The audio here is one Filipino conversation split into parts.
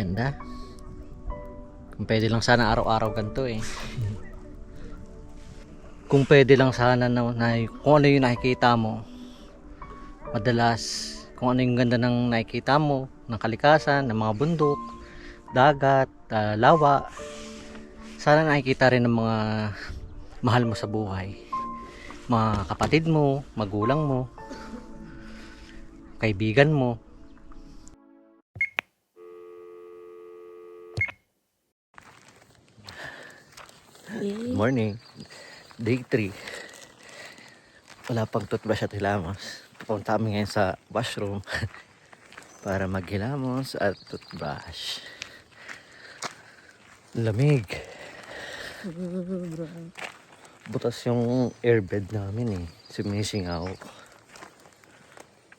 Ganda. Kung pwede lang sana araw-araw ganito eh. Kung pwede lang sana kung ano yung nakikita mo. Madalas, kung ano yung ganda ng nakikita mo, ng kalikasan, ng mga bundok, dagat, lawa. Sana nakikita rin ng mga mahal mo sa buhay. Mga kapatid mo, magulang mo, kaibigan mo. Good morning. Day 3. Wala pang toothbrush at hilamos. Pupunta kami ngayon sa washroom para maghilamos at toothbrush. Lamig. Butas yung airbed namin eh. Sumisingaw.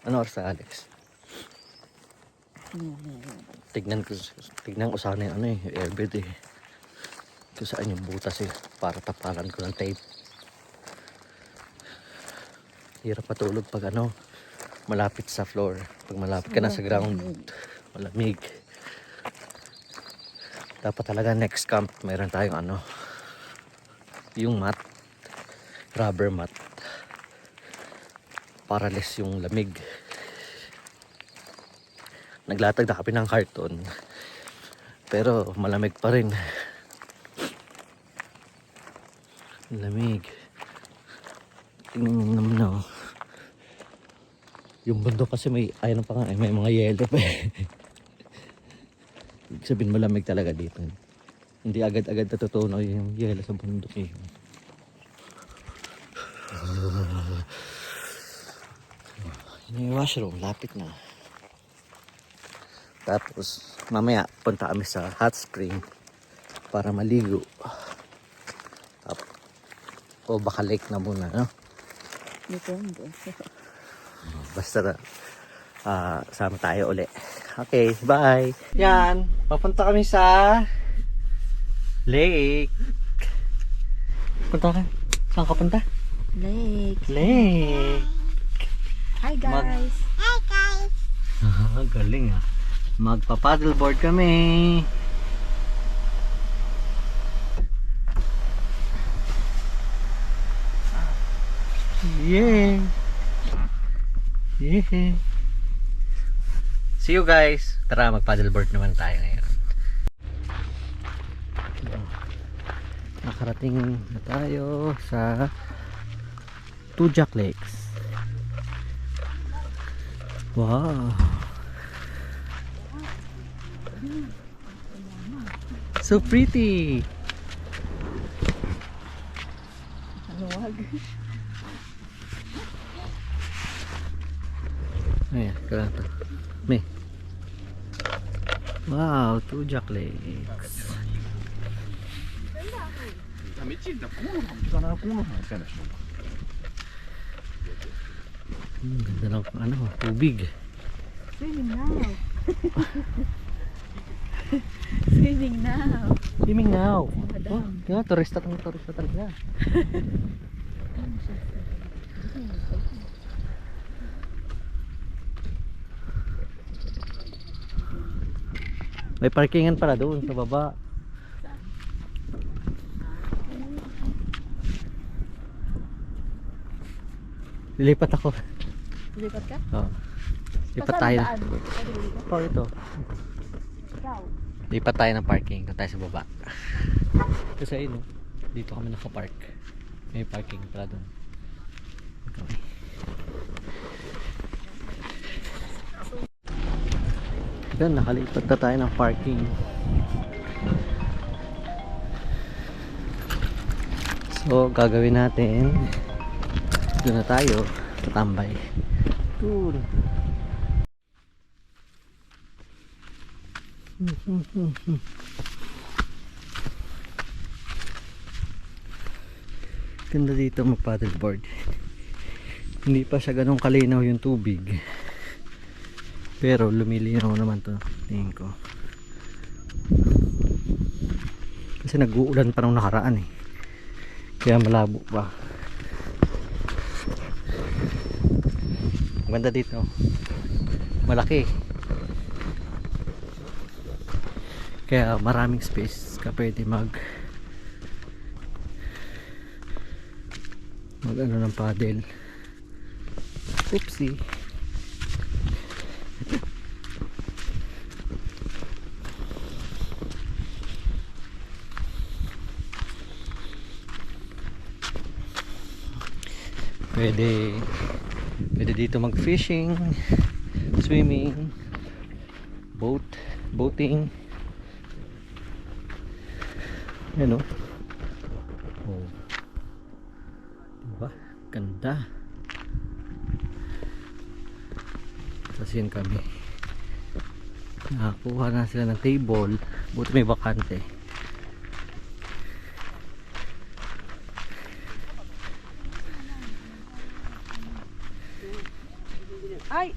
Ano oras na, Alex? Tignan ko sana yung yung airbed eh. Kung saan yung butas eh. Para tapalan ko ng tape. Hirap matulog pag malapit sa floor. Pag malapit ka na sa ground, malamig. Dapat talaga next camp mayroon tayong yung mat, rubber mat, para less yung lamig. Naglatag na kami ng karton pero malamig pa rin. Lamig. Tingnan mo naman yung bundok kasi may may mga yelo pa eh. Ibig sabihin malamig talaga dito. Hindi agad-agad natutunaw yung yelo sa bundok eh. Yun yung washroom, lapit na. Tapos mamaya punta kami sa hot spring para maligo. O baka lake na muna, no? Basta sama tayo uli. Okay, bye. Yan, papunta kami sa lake. Punta ka? Saan ka punta? Lake. Lake. Hi guys. Hi guys. Galing ah. Magpa-paddleboard kami. Yeah. Yeah. See you guys. Tara, mag-paddleboard naman tayo ngayon. Nakarating na tayo sa Tujak Lakes. Wow. So pretty. Wag. Ayan, kaya ito. May. Wow, Tujak Lakes. Ganda ng tubig. Swimming now. Swimming now. Swimming now. Madam. Oh, turista talaga. May parkingan pala doon sa baba. Lilipat ako. Lipat ka? Oo. Lipat tayo. Oh, ito. Ikaw. Lipat tayo ng parking. Doon tayo sa baba. Kasi ayun, dito kami nakapark. May parking pala doon. Okay. Yan, nakalipat na tayo ng parking. So, gagawin natin, doon na tayo tatambay. Doon. Ganda dito mag-paddleboard. Hindi pa siya ganun kalinaw yung tubig. Pero lumilinaw naman to, tingin ko. Kasi nag-uulan pa nung nakaraan eh. Kaya malabo pa. Ganda dito. Malaki. Kaya maraming space ka pwede mag ano ng paddle. Oopsie. Pwede dito mag fishing, swimming, boating. Ano? Oh. Diba? Ganda. Tapos yun kami. Nakakuha na sila ng table. Buti may bakante. Ay,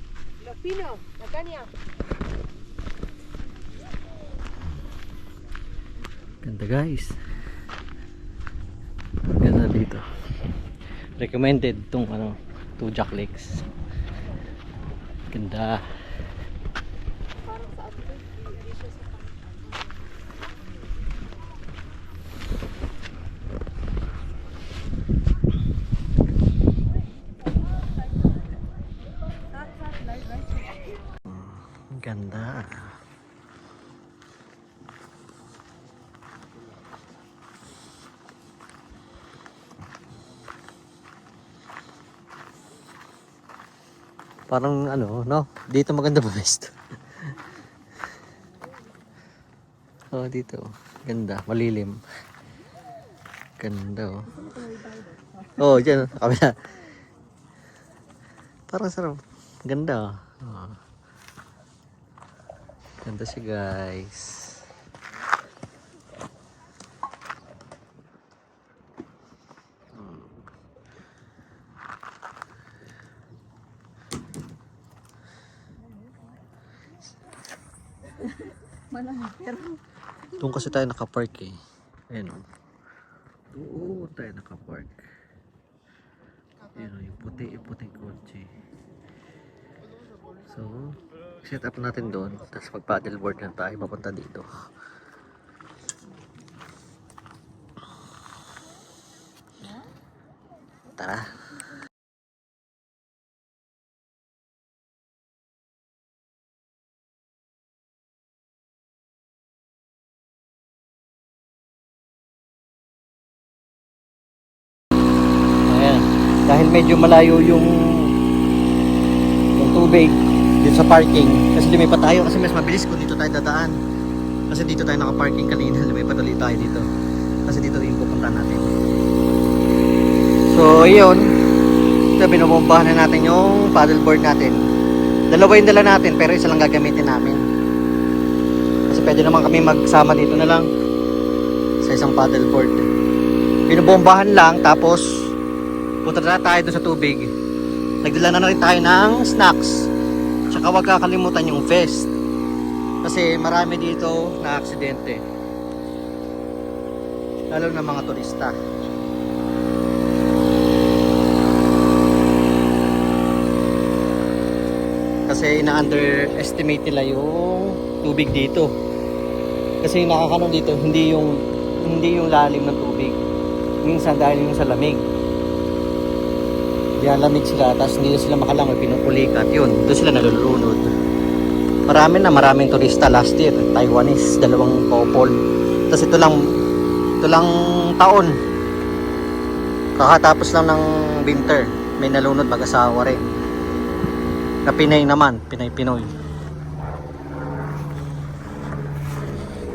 Pino, Nagkanya. Ganda guys. Ganda dito. Recommended tong ano, Jack Lakes. Ganda. Ganda. Parang ano, no? Dito maganda ba best? Oh, dito. Ganda, malilim. Ganda oh. Oh, diyan, kabila. Parang sarap. Ganda oh. Ganda siya guys. Malamig pero Doon kasi tayo nakapark eh. Ayan o. Doon tayo nakapark. Ayan o, yung puting kotse. So, set up natin doon. Tapos mag paddleboard na tayo papunta dito. Tara. Ayan. Dahil medyo malayo yung tubig dito sa parking. Kasi lumipat tayo kasi mas mabilis kung dito tayo dadaan. Kasi dito tayo nakaparking kanina. Lumipat ulit tayo dito. Kasi dito yung pupunta natin. So, yun. Ito, binubombahan na natin yung paddleboard natin. Dalawa yung dala natin, pero isa lang gagamitin namin. Kasi pwede naman kami magsama dito na lang sa isang paddleboard. Binubombahan lang, tapos punta na tayo dun sa tubig. Nagdala na rin tayo ng snacks. Tsaka huwag kakalimutan yung vest. Kasi marami dito na aksidente. Lalo na mga turista. Kasi ina-underestimate nila yung tubig dito. Kasi nakakanon dito, hindi yung lalim ng tubig. Minsan dahil yung sa lamig. Lamig sila, tapos hindi sila makalangoy, pinupulikat. Yun, doon sila nalulunod. Maraming turista last year. Taiwanese, 2 couple. Tapos ito lang taon. Kakatapos lang ng winter. May nalunod mag-asawa rin. Na Pinay naman, Pinoy.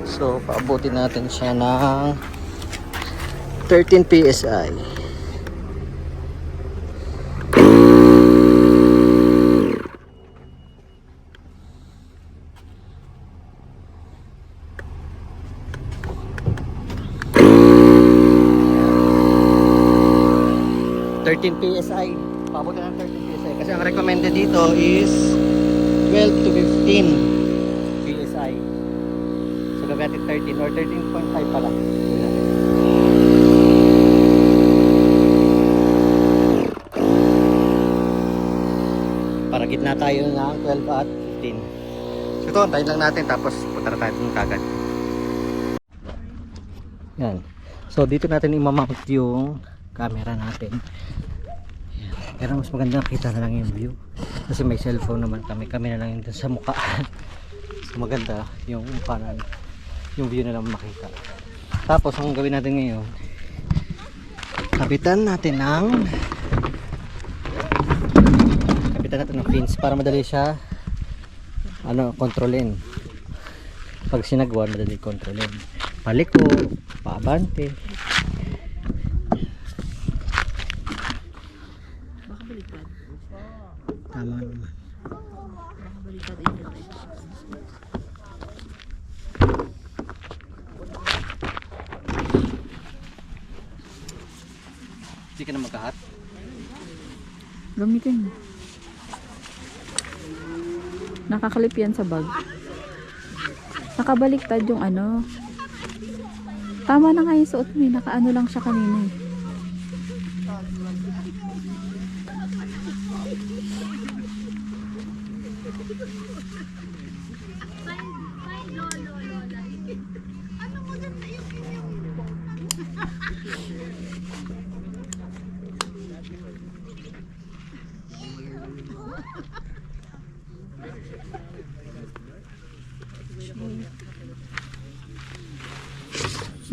So, paabutin natin siya ng 13 PSI. PSI. Pabutin ng 13 PSI. Kasi ang recommended dito is 12 to 15 PSI. So, gawin natin 13 or 13.5 pala. Para gitna tayo ng 12 at 15. So, ito, antayin lang natin tapos punta na tayo ng kagad. Yan. So dito natin imamount yung camera natin. Yan. Pero mas maganda nakita na lang yung view. Kasi may cellphone naman kami. Kami na lang yung dun sa mukha. So maganda yung kanan. Yung view na lang makita. Tapos ang gawin natin ngayon, kapitan natin ng pins para madali siya kontrolin. Pag sinagwan, madali kontrolin. Paliko, paabante. Baka baliktad. Tama naman. Baka baliktad ay ito. Hindi ka na magkahat? Gamitin mo. Nakaklip yan sa bag. Nakabaliktad yung ano. Tama na nga yung suot mo eh. Nakaano lang siya kanina eh.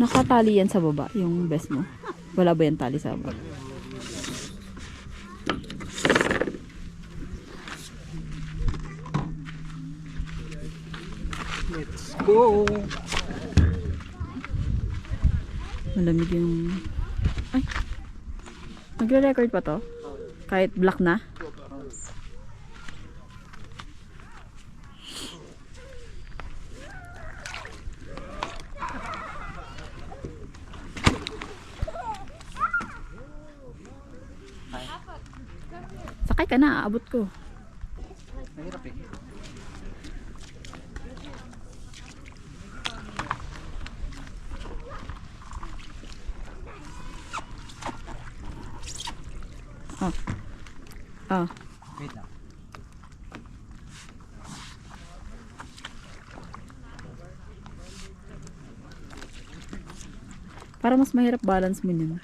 Nakatali yan sa baba, yung vest mo. Wala ba yan tali sa baba? Let's go! Malamig yung... Ay! Nagre-record pa to? Kahit black na? Sakay ka na, aabot ko. Mahirap eh. Ah. Wait lang. Para mas mahirap balance mo yun.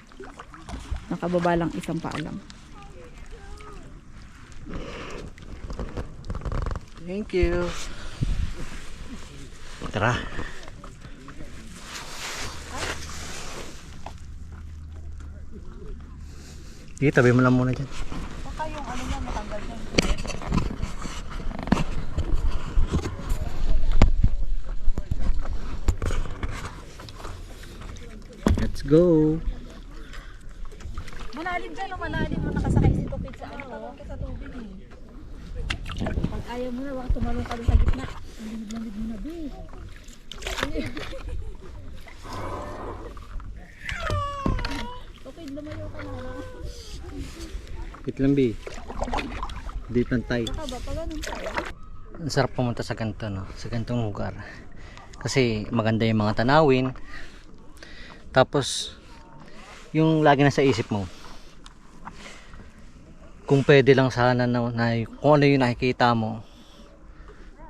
Nakababa lang isang paa lang. Thank you. Tara. Sige, tabi mo lang muna dyan. Baka yung ano niya matanggal niya. Let's go. Malalim dyan, no? Malalim mo nakasakay si Tukid sa ano. Sa tubig eh. Pag ayaw mo na, baka tumalong ka sa gitna. Lamig mo na, be. Tukid, lumayo ka na. Wait lang, B. Di pantay. Baka ba, pag ganun ka eh. Ang sarap pumunta sa ganito, no? Sa ganitong lugar. Kasi maganda yung mga tanawin. Tapos, yung lagi na sa isip mo, kung pwede lang sana kung ano yung nakikita mo,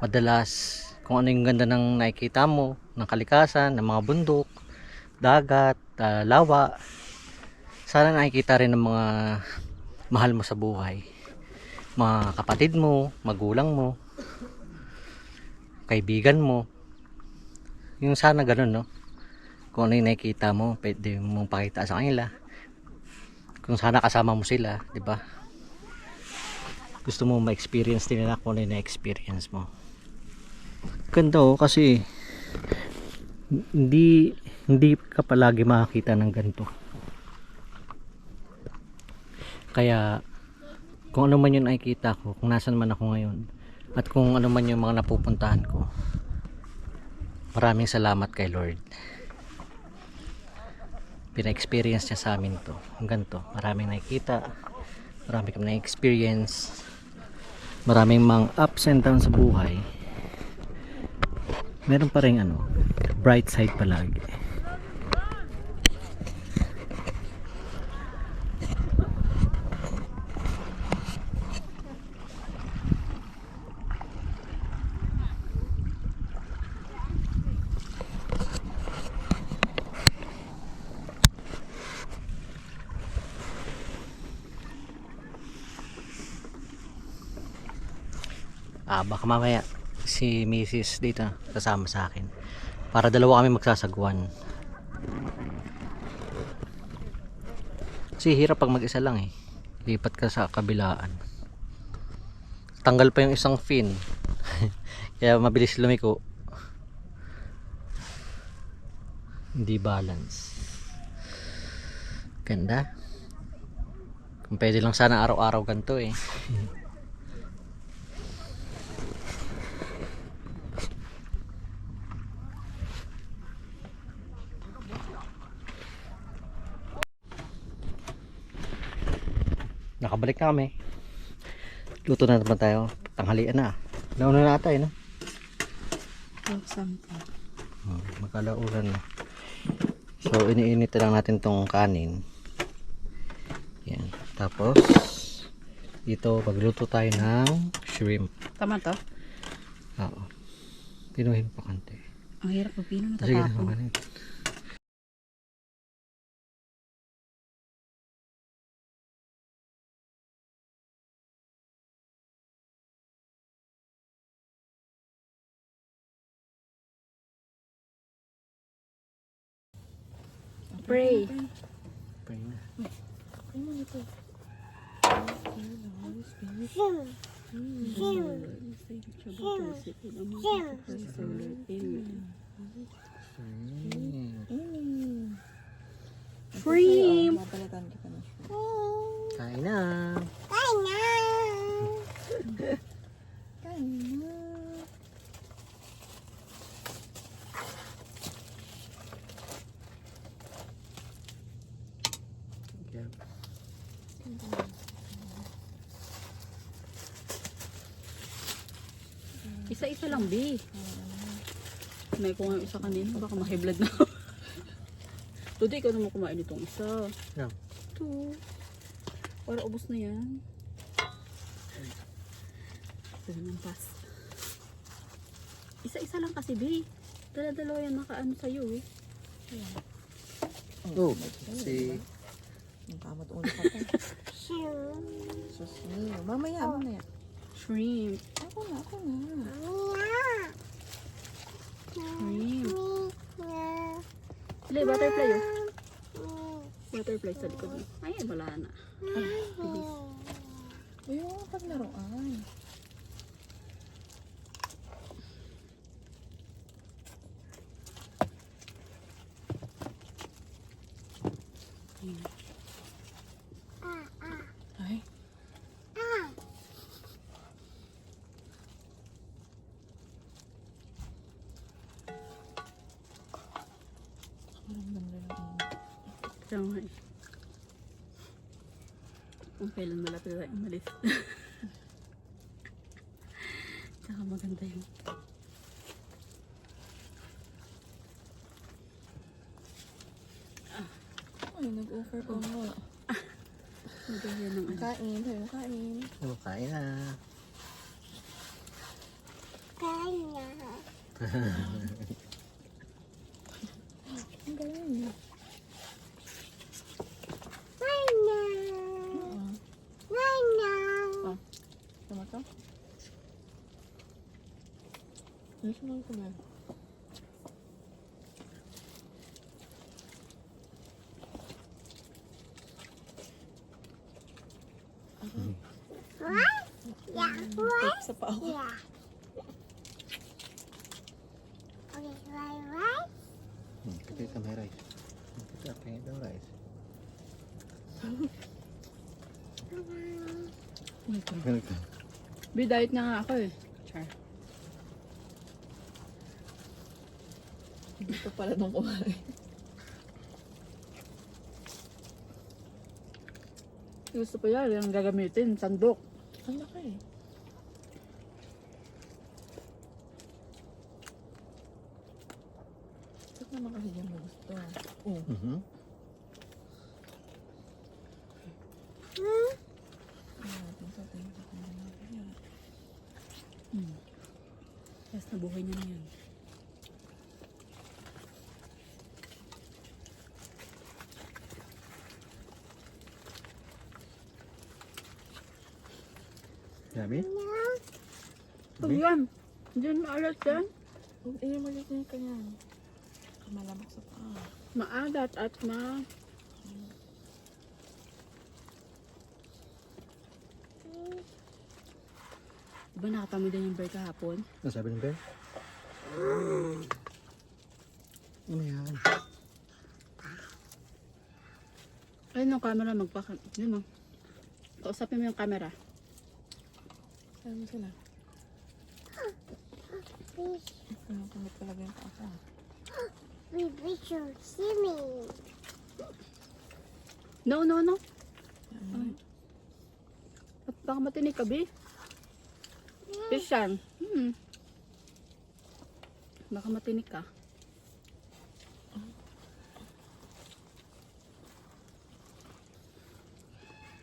madalas, kung ano yung ganda ng nakikita mo, ng kalikasan, ng mga bundok, dagat, lawa, sana nakikita rin ng mga mahal mo sa buhay. Mga kapatid mo, magulang mo, kaibigan mo. Yung sana ganun, no? Kung ano yung nakikita mo, pwede mong pakita sa kanila. Kung sana kasama mo sila, di ba? Gusto mo ma-experience din nila kung ano yung na-experience mo. Ganda kasi hindi ka palagi makakita ng ganito. Kaya kung ano man yung nakikita ko, kung nasan man ako ngayon, at kung ano man yung mga napupuntahan ko, maraming salamat kay Lord. Pina-experience niya sa amin to. Hanggang to, maraming nakikita, marami kami na-experience, maraming mga ups and downs sa buhay. Meron pa rin bright side palagi. Baka mamaya si Mrs. dito kasama sa akin. Para dalawa kami magsasagwan. Kasi hirap pag mag-isa lang eh. Lipat ka sa kabilaan. Tanggal pa yung isang fin. Kaya mabilis lumiko. Hindi balance. Ganda. Kung pwede lang sana araw-araw ganito eh. Nakabalik na kami. Luto na naman tayo. Tanghalian na. Nauna na ata eh, no? Magkalauran na. So, iniinit lang natin tong kanin. Yan. Tapos, dito, magluto tayo ng shrimp. Tama to? Oo. Pinuhin pa kante. Ang hirap magpino na Sige, tatapon. naman. Pray. Pray na. Pray mo nito. Shrimp. Kain na. Isa-isa lang, B. May ko nga isa kanina, baka mahiblad na ako. Today, ikaw naman kumain itong isa. No. Ito. Para ubos na yan. Ito naman pas. Isa-isa lang kasi, B. Dala-dalawa yan nakaano sa'yo eh. Oh, si... Ang kamot ulo ka pa. Sus, mamaya. Shrimp. Ako na. Shrimp. Sila, butterfly oh. Butterfly sa likod mo. Ay, wala na. Bilis. Uy, yung mga paglaruan. Ay. Kaya nga eh. Kung kailan malapit tayo umalis. Tsaka maganda yun. Ay, nag-offer ko nga. Maganda yan ng ano. Kain, sabi mo kain. Oh, kain na. Ang galing. Tama to? Ano siya nang kumain? Sa pa ako. Kita may rice. Kita pengen daw rice. Be, diet na nga ako eh. Char. Hindi ko pala nung kumain. Gusto pa yan, yung gagamitin, sandok. Ang laki. Ba't naman kasi dyan mo gusto? Oo. Yes, nabuhay niya na yan. Sabi? Ito yan. Diyan maalat yan. Hindi mo dito yung kanyan. Malamok sa paa. Maalat at Diba nakatamo din yung bear kahapon? Ano sabi ng bear? Ano yan? Ayun yung camera yun o. Kausapin mo yung camera. Saan mo sila? Ano kamot talaga yung paa? We should see me. No. Ay. At baka matinig ka, Bi. Christian. Baka matinig ka.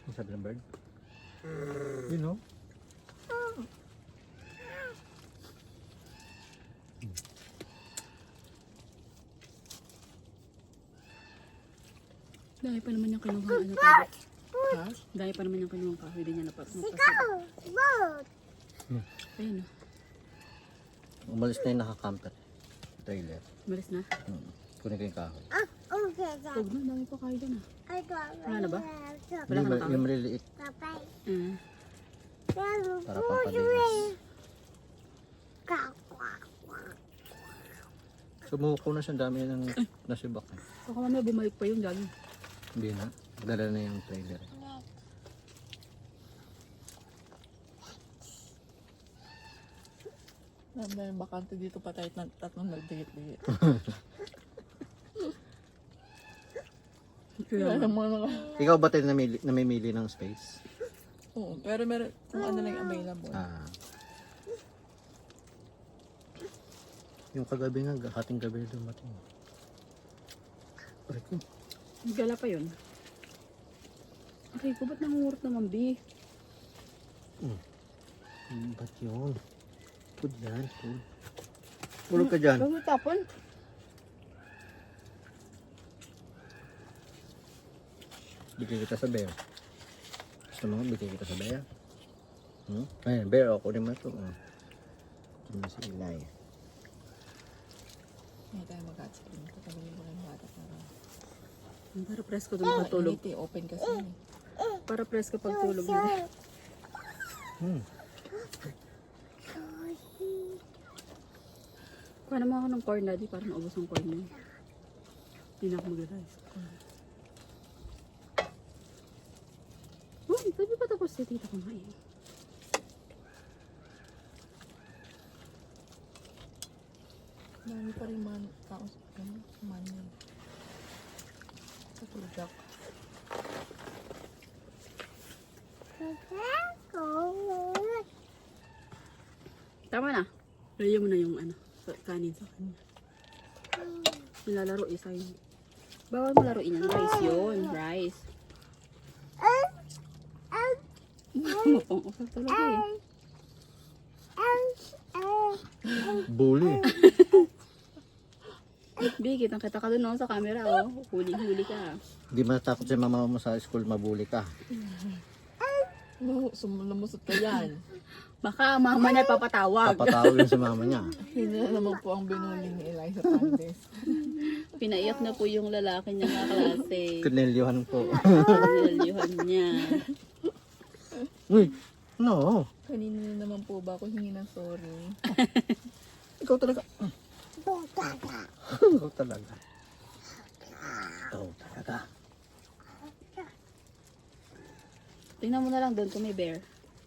Ano sabi ng bird? You know? Dahil pa naman yung kinuha ano tayo. Ha? Dahil pa naman yung kinuha kahoy din niya napasok. Go, boat. Ayun o. Umalis na yung nakakamper. Trailer. Malis na. Kunin ko yung kahoy. Okay, Dad. Huwag na, dami pa kayo dun ah. I got Wala na ba? Wala Yung, ka na kahoy? yung maliliit Bye-bye. para pampalinis. Sumuko na siya, dami ng nasibak. Baka mamaya bumalik pa yung galing. Hindi na. Dala na yung trailer. Dahil bakante dito pa tayo tatlong nagdigit-digit. Kaya Kaya mo naman. Ikaw ba tayo namimili ng space? Oo, pero meron kung ano lang yung available. Yung kagabi nga, hating gabi na dumating. Aray ko. gala pa yun. Aray ko, ba't nangungurot naman, Bi? Ba't yun? Food yan, food. Tulog ka dyan. Huwag mo tapon. Bigay kita sa bear. Gusto mo bigay kita sa bear? Ayun, bear, ako rin mo ito. Ito na si Eli. Hindi tayo mag-atsakin. Katabi mo lang bata para. Para presko doon matulog. Initi, open kasi yun eh. Para presko pag tulog na. Kuha naman ako ng corn, Daddy, para maubos ang corn niya. Hindi na ako mag-rice. Uy, sabi pa tapos si tita kumain. Dami pa rin mga tao sa manyan. Sa tulak. Tama na. Lagyan mo na yung kanin sa kanya. Nilalaro isa yun. Bawal mo laruin yan. Rice yun. Rice. Mapang-usap talaga eh. Bully. Bi, kitang-kita ka dun sa camera oh. Huli-huli ka. Di matakot si mama mo sa school, mabuli ka. No, sumulusot ka yan. Baka mama niya papatawag. Papatawag yun si mama niya. Hindi na naman po ang binuli ni Eliza Pandes. Pinaiyak na po yung lalaki niya nga klase. Kinelyuhan po. Pinalyuhan niya. Uy, no. Kanina na naman po ba ako hingi ng sorry? Ikaw talaga. Ikaw talaga. Ikaw talaga. Tingnan mo na lang doon kung may bear.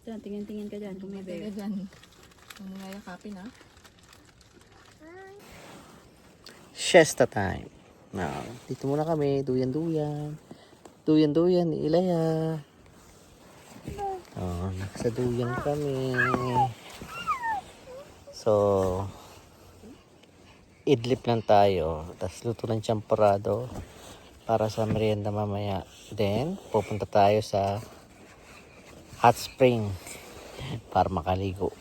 Diyan, tingin-tingin ka dyan kung may bear. Teka dyan. Ang nangayakapin ha? Siesta time. Now, dito muna kami. Duyan-duyan. Duyan-duyan ni Ilaya. Oh, nasa duyan kami. So, idlip lang tayo. Tapos luto ng champorado para sa merienda mamaya. Then, pupunta tayo sa hot spring para makaligo.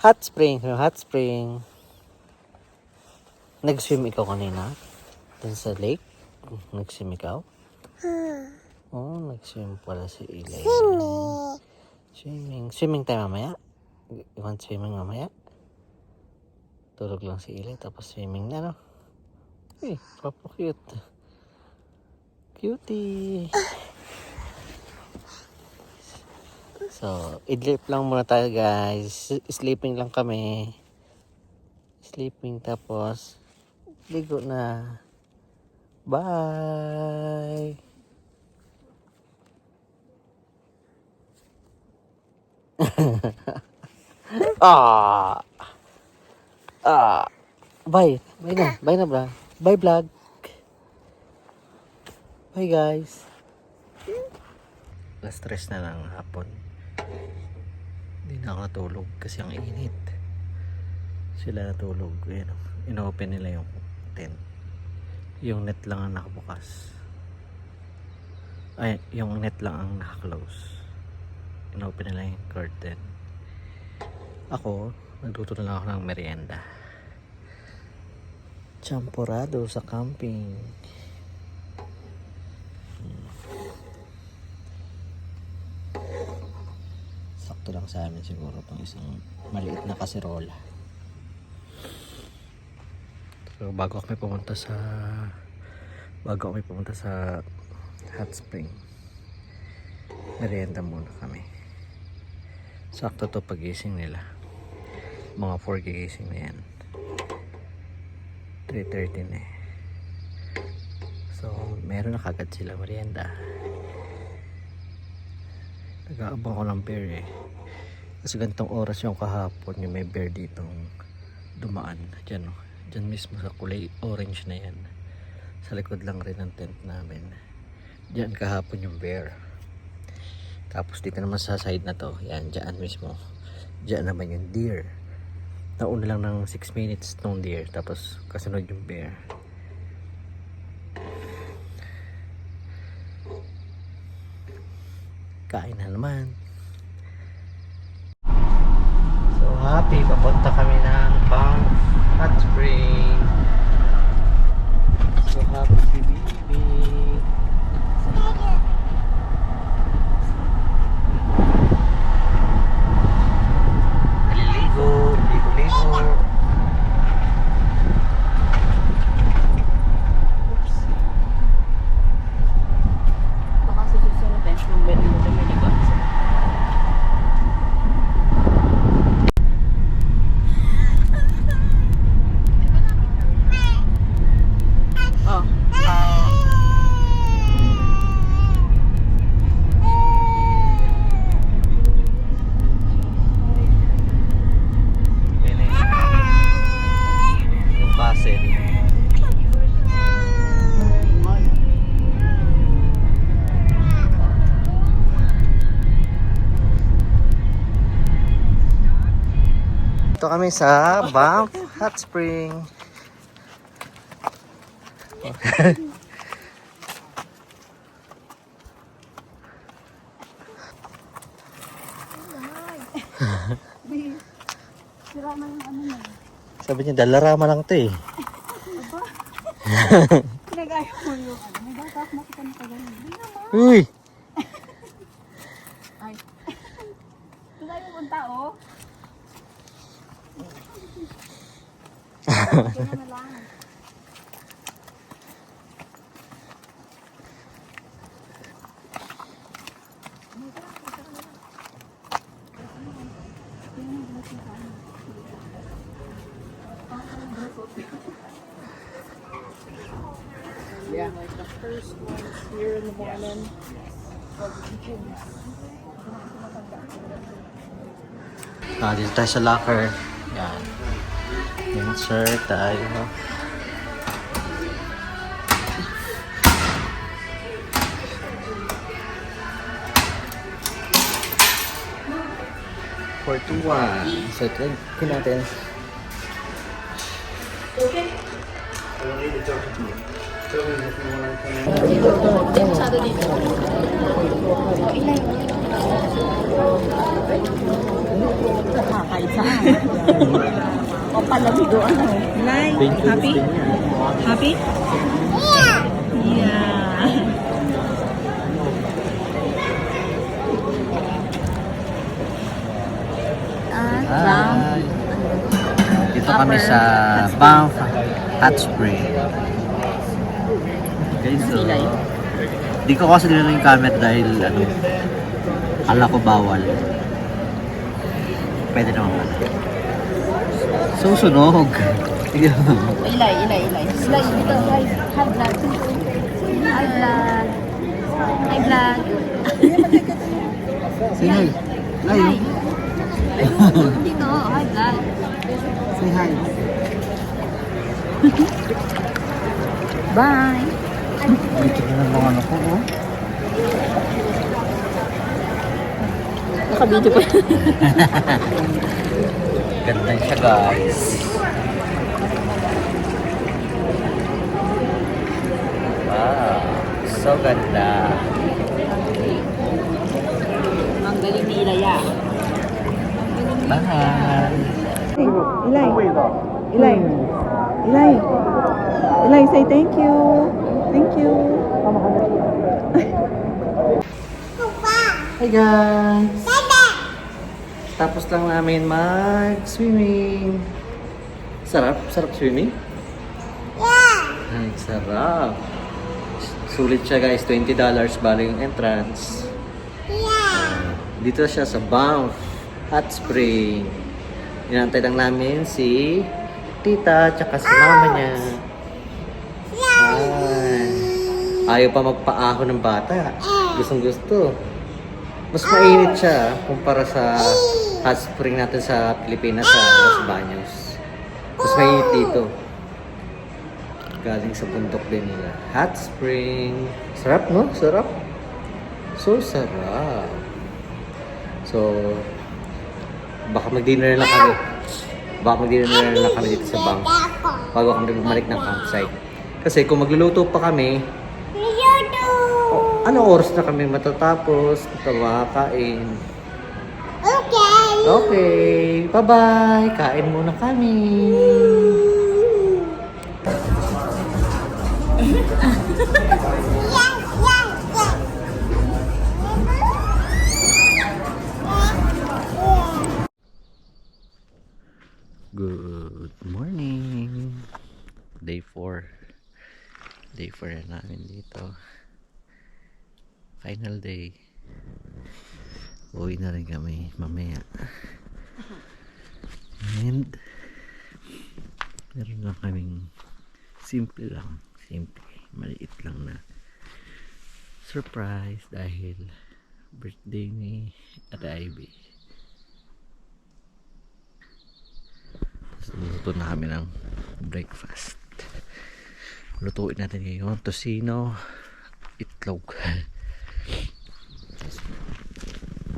Hot spring. Nag-swim ikaw kanina? Dun sa lake? Nag-swim ikaw? Oh, nag-swim pala si Ilay. Swimming tayo mamaya? You want swimming mamaya? Tulog lang si Ili, tapos swimming na, no? Uy, papa cute. Cutie! So, idlip lang muna tayo guys. Sleeping lang kami. Sleeping tapos ligo na. Bye! Ah! Ah! Bye! Bye na! Bye na vlog! Bye vlog! Bye guys! Alas 3 na ng hapon. Hindi na ako natulog kasi ang init. Sila natulog. Ayan, inopen nila yung tent. Yung net lang ang nakabukas. Ay, yung net lang ang nakaklose. Inopen nila yung curtain. Ako, nagluto na lang ako ng merienda. Champurado sa camping. Sakto lang sa amin siguro pang isang maliit na kaserola. So bago kami pumunta sa hot spring, merienda muna kami. Sakto to pagising nila. Mga 4 gigising na yan. 3:30 na eh. So meron na kagad sila merienda. Nag-aabang ko ng bear eh. Kasi ganitong oras yung kahapon yung may bear ditong dumaan. Diyan, diyan mismo sa kulay orange na yan. Sa likod lang rin ng tent namin. Diyan kahapon yung bear. Tapos dito naman sa side na to, yan, diyan mismo. Diyan naman yung deer. Nauna lang ng 6 minutes tong deer. Tapos kasunod yung bear. Kain na naman. So happy, papunta kami ng Banff Hot Spring. So happy si baby. Naliligo, ligo-ligo. Baka sa susunod tayo yung bed mo na may ligo. Oh. Yan eh. Yung basin. Ito kami sa Banff Hot Spring. Sira na yung ano na. Sabi niya, dalarama lang to eh. Pinag-ayaw mo yung ano. May bata ako makita mo kagano. Hindi naman. Uy! Ay. Wala yung punta oh. Kaya na lang. Yeah, like the first ones here in the morning. Dito tayo sa locker. Yan. Insert tayo. Insert rin natin. Nakakaisa. O palamigo ano. Like, happy? Happy? Yeah. At Hi. Dito kami sa Banff Hot Spring. Okay, so di ko kasi dinala yung camera dahil akala ko bawal. Pwede naman pala. So, sunog. Ilay. Ilay dito. Hi vlog. Hi vlog. Hi vlog. Say hi. Hi. Dito. Hi vlog. Say hi. Bye. Dito na ng mga ano ko, oh. Nakabidyo pa. Ganda siya, guys. Wow. So ganda. Ang galing ni Ilaya. Bye. Ilay, say thank you. Thank you. Hi guys! Tapos lang namin mag-swimming. Sarap? Sarap swimming? Ay, sarap. Sulit siya guys, $20 bali yung entrance. Dito siya sa Banff Hot Spring. Inantay lang namin si tita tsaka si mama niya. Ay. Ayaw pa magpaaho ng bata. Gustong gusto. Mas mainit siya kumpara sa hot spring natin sa Pilipinas sa Los Baños. Mas mainit dito. Galing sa bundok din nila. Hot spring. Sarap, no? Sarap. So, sarap. So, baka mag-dinner na kami. Dito sa bank. Bago kami bumalik ng campsite. Kasi kung magluluto pa kami, anong oras na kami matatapos? Makakain. Okay. Bye-bye. Kain muna kami. Good morning. Day 4. Day 4 na namin dito. Final day. Uwi na rin kami mamaya. And meron lang kaming simple, maliit lang na surprise dahil birthday ni Ate Ivy. Tapos luto na kami ng breakfast. Lutuin natin ngayon tosino, itlog.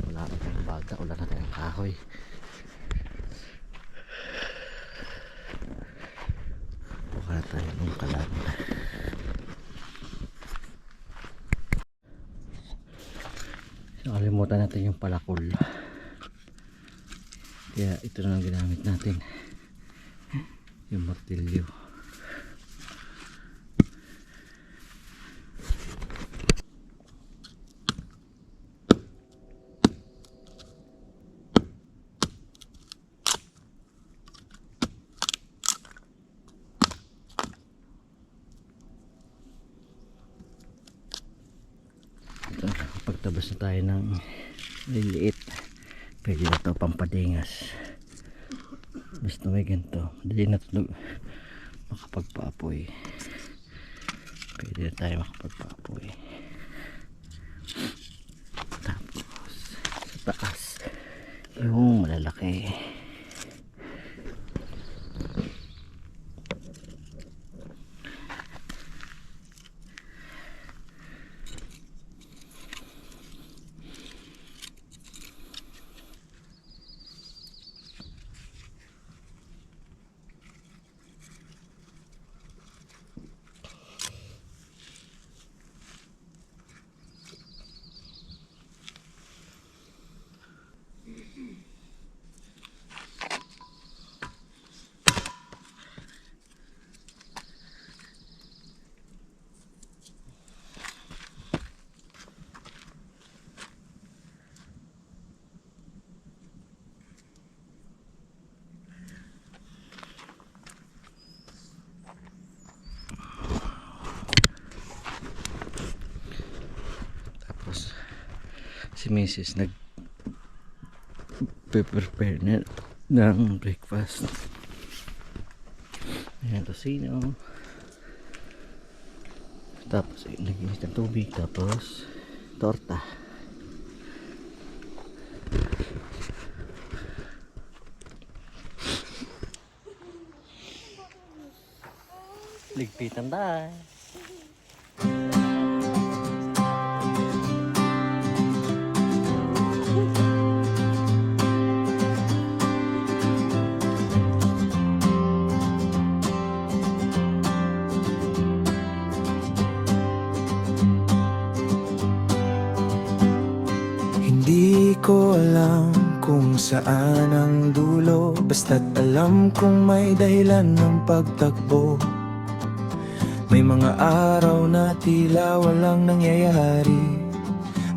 Wala na tayong baga, wala na tayong kahoy. Buka na tayo ng kalan. Nakalimutan natin yung palakol. Kaya ito na lang ginamit natin. Yung martilyo. Pagtabas na tayo ng liliit, pwede na ito pampadingas. Basta may ganito, hindi na ito makapagpaapoy. Pwede na tayo makapagpaapoy. Tapos sa taas yung malalaki. Si Mrs. nag-prepare na ng breakfast. Ayan, tosino. Tapos, nag-init ng tubig. Tapos, torta. Ligpitan tayo. Hindi ko alam kung saan ang dulo, basta't alam kong may dahilan ng pagtakbo. May mga araw na tila walang nangyayari,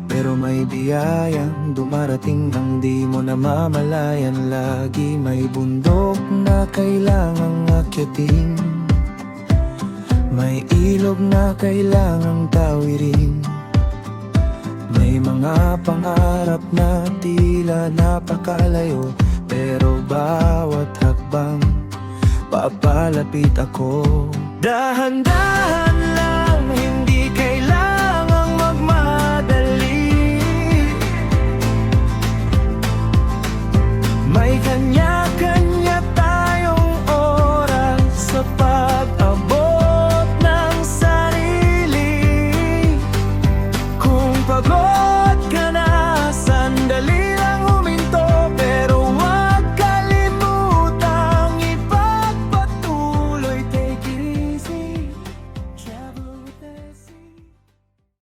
pero may biyayang dumarating nang di mo namamalayan. Lagi may bundok na kailangang akyatin, may ilog na kailangang tawirin. May mga pangarap na tila napakalayo, pero bawat hakbang papalapit ako. Dahan-dahan lang, hindi kailangang magmadali. May kanya-kanya tayong oras sa pag-abot ng sarili. Kung pagod